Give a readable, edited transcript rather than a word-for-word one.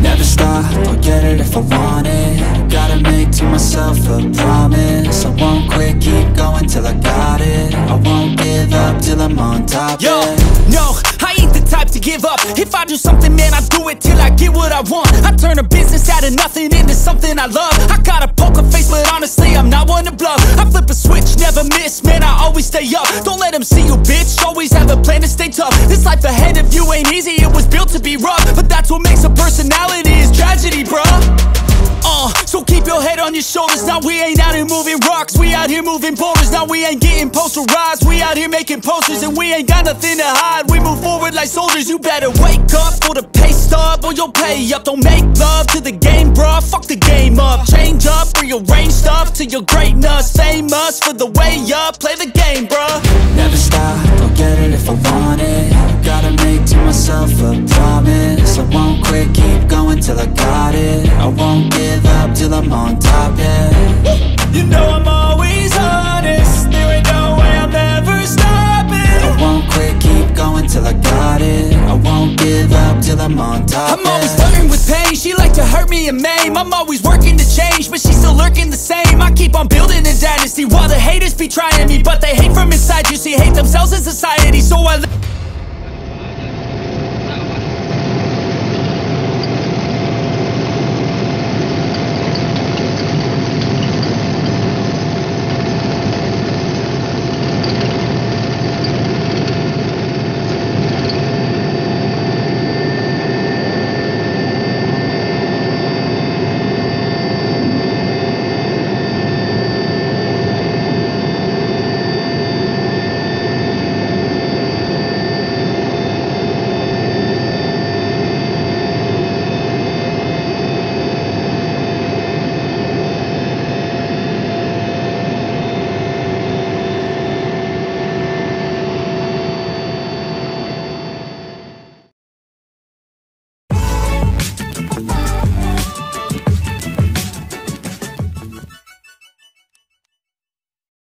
Never stop, I'll get it if I want it. Gotta make to myself a promise. I won't quit, keep going till I got it. I won't give up till I'm on top, Yo, yeah. no, I ain't the type to give up. If I do something, man, I do it till I get what I want. I turn a business out of nothing into something I love. I got a poker face, but honestly, I'm not one to bluff. I flip a switch, never miss, man, I always stay up. Don't let them see you, bitch, always have a plan to stay tough. This life ahead of you ain't easy, it was built to be rough. But that's what makes a personality, is tragedy, bruh. So keep your head on your shoulders. Now we ain't out here moving rocks, we out here moving boulders. Now we ain't getting posterized, we out here making posters. And we ain't got nothing to hide, we move forward like soldiers. You better wake up for the pay stub, or you'll pay up. Don't make love to the game, bruh, fuck the game up. Change up, rearrange stuff to your greatness. Famous for the way up, play the game, bruh. Never stop, I'll get it if I want it. Gotta make to myself a promise. I won't quit, keep going till I got it. I won't give up till I'm on top, yeah. You know I'm always honest, there ain't no way I'm ever stopping. I won't quit, keep going till I got it. I won't give up till I'm on top, I'm always flirting with pain, she like to hurt me and maim. I'm always working to change, but she's still lurking the same. I keep on building a dynasty while the haters be trying me, but they hate from inside. You see, hate themselves in society, so I